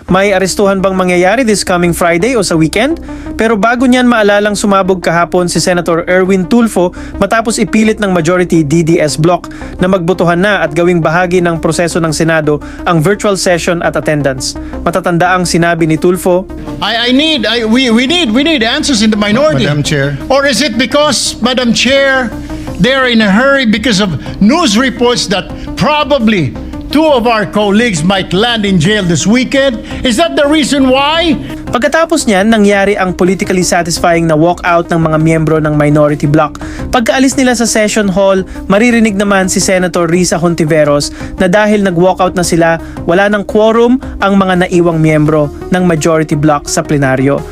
May arestuhan bang mangyayari this coming Friday o sa weekend? Pero bago niyan maalalang sumabog kahapon si Senator Erwin Tulfo matapos ipilit ng majority DDS bloc na magbotohan na at gawing bahagi ng proseso ng Senado ang virtual session at attendance. Matatanda ang sinabi ni Tulfo, we need answers in the minority. Madam Chair. Or is it because, Madam Chair, they're in a hurry because of news reports that probably two of our colleagues might land in jail this weekend? Is that the reason why? Pagkatapos niyan, nangyari ang politically satisfying na walkout ng mga miyembro ng minority bloc. Pagkaalis nila sa session hall, maririnig naman si Senator Risa Hontiveros na dahil nag-walkout na sila, wala ng quorum ang mga naiwang miyembro ng majority bloc sa plenaryo.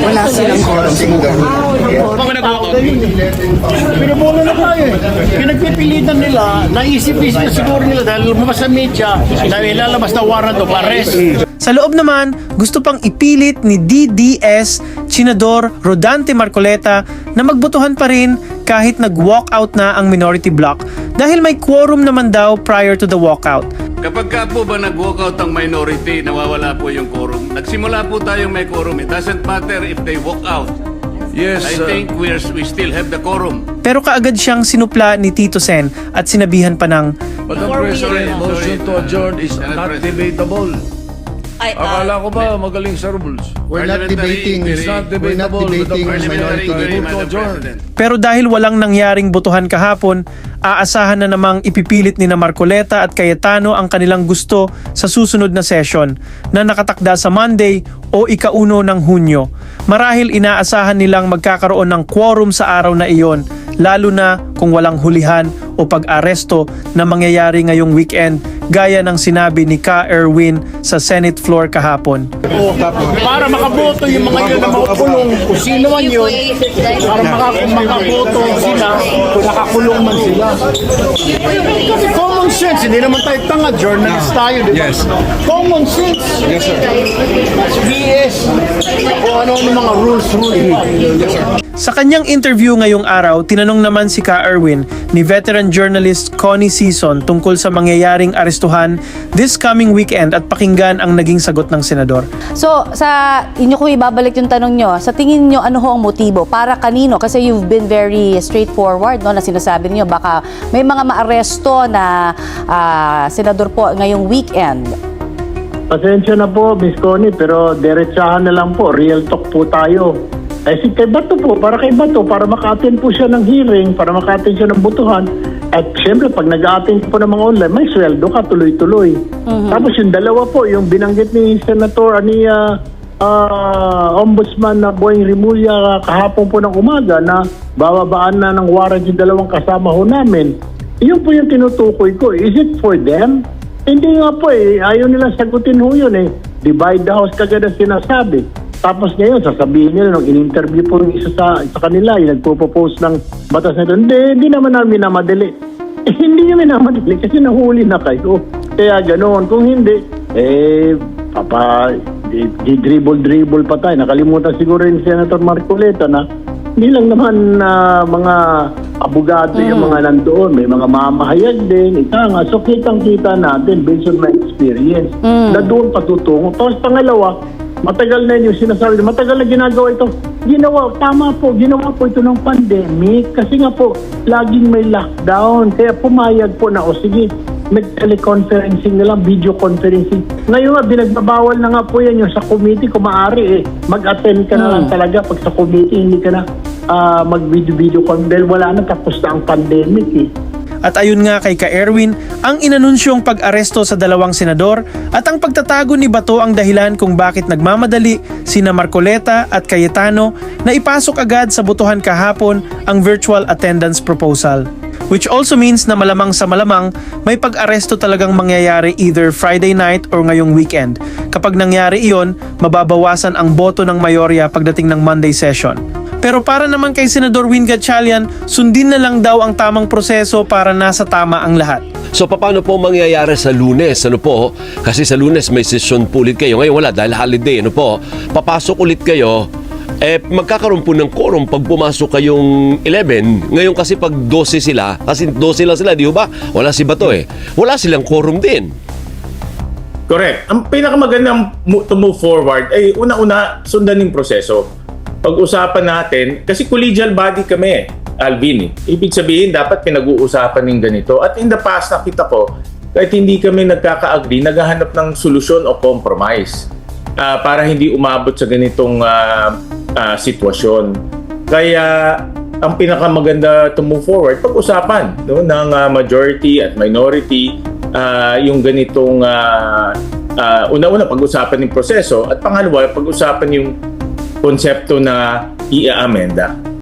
Wala silang quorum. Pinubulo na tayo eh. Pinagpipilitan nila, naisip-isip na siguro nila dahil lumabas sa media na ilalabas na warrant of arrest. Sa loob naman, gusto pang ipilit ni DDS Senador Rodante Marcoleta na magbotohan pa rin kahit nag-walkout na ang minority bloc dahil may quorum naman daw prior to the walkout. Kapag ka po ba nag-walkout ang minority, nawawala po yung quorum. Nagsimula po tayong may quorum. It doesn't matter if they walk out. Yes, I think we still have the quorum. Pero kaagad siyang sinupla ni Tito Sen at sinabihan pa ng Madam President, motion to adjourn is Senate not President. debatable. Akala ko ba magaling sa rules? We're not debating. It's not debatable. minority. Move to adjourn. Pero dahil walang nangyaring botohan kahapon, aasahan na namang ipipilit ni na Marcoleta at Cayetano ang kanilang gusto sa susunod na session na nakatakda sa Monday o ika-1 ng Hunyo. Marahil inaasahan nilang magkakaroon ng quorum sa araw na iyon, lalo na kung walang hulihan o pag-aresto na mangyayari ngayong weekend gaya ng sinabi ni Ka Erwin sa Senate floor kahapon. Para makaboto yung mga yun na makukulong, kung sino man yun, para makaboto sila, kung nakakulong man sila. Common sense, hindi naman tayo tanga, journalist tayo, di ba? Yes. Common sense. Yes, sir. BS. Kung ano-ano mga rules. Yes, sir. Sa kanyang interview ngayong araw, tinanong naman si Ka Erwin ni veteran journalist Connie Sison tungkol sa mangyayaring arestuhan this coming weekend at pakinggan ang naging sagot ng senador. So, sa inyo ko ibabalik yung tanong nyo. Sa tingin nyo, ano ho ang motibo? Para kanino? Kasi you've been very straightforward, no, na sinasabi niyo baka may mga maaresto na senador po ngayong weekend. Pasensya na po, Miss Connie, pero diretsahan na lang po. Real talk po tayo. Eh si kay Bato po, para kay Bato, para maka-attend po siya ng hearing, para maka-attend siya ng butuhan. At syempre, pag nag-attend po ng mga online, may sweldo ka, tuloy-tuloy. Tapos yung dalawa po, yung binanggit ni Senator, Ombudsman na Boying Rimulya kahapon po ng umaga na bababaan na ng warrant yung dalawang kasama ho namin. Yun po yung tinutukoy ko. Is it for them? Hindi nga po eh. Ayaw nila sagutin ho yun eh. Divide the house kagad ang sinasabi. Tapos ngayon, sasabihin nila nung in-interview po yung isa sa kanila, yung nagpo-propose ng batas na ito, hindi naman namin minamadali. Hindi nyo minamadali kasi nahuli na kayo. Kaya ganoon. Kung hindi, di-dribble pa tayo. Nakalimutan siguro yung Senator Marcoleta na hindi lang naman mga abogado yung mga nandoon. May mga mamahayag din. Ika nga. So kitang-kita natin based on my experience na doon patutungo. Tapos pangalawa, matagal na yung sinasabi, matagal na ginagawa ito. Tama po, ginawa po ito ng pandemic. Kasi nga po, laging may lockdown. Kaya pumayag po na, sige, mag-teleconferencing na lang, video conferencing. Ngayon nga, binagbabawal na nga po yan yung sa committee, kung maaari mag-attend ka na lang talaga. Pag sa committee, hindi ka na mag-video dahil wala na, tapos na ang pandemic At ayon nga kay Ka Erwin, ang inanunsyong pag-aresto sa dalawang senador at ang pagtatago ni Bato ang dahilan kung bakit nagmamadali sina Marcoleta at Cayetano na ipasok agad sa botohan kahapon ang virtual attendance proposal. Which also means na malamang sa malamang may pag-aresto talagang mangyayari either Friday night or ngayong weekend. Kapag nangyari iyon, mababawasan ang boto ng mayorya pagdating ng Monday session. Pero para naman kay Senador Win Gatchalian, sundin na lang daw ang tamang proseso para nasa tama ang lahat. So paano po mangyayari sa Lunes? Ano po? Kasi sa Lunes may session po ulit kayo. Ngayon wala dahil holiday. Ano po? Papasok ulit kayo. Magkakaroon po ng quorum pag pumasok kayong 11. Ngayon kasi pag 12 sila, kasi 12 lang sila, di ba? Wala si Bato Wala silang quorum din. Correct. Ang pinakamagandang to move forward ay una-una sundan yung proseso. Pag-usapan natin, kasi collegial body kami, Alvin. Ibig sabihin, dapat pinag-uusapan ng ganito. At in the past, nakita ko, kahit hindi kami nagkaka-agree, naghahanap ng solusyon o compromise para hindi umabot sa ganitong sitwasyon. Kaya, ang pinakamaganda to move forward, pag-usapan ng majority at minority, yung ganitong una-una pag-usapan yung proseso at pangalawa pag-usapan yung konsepto na i-amenda.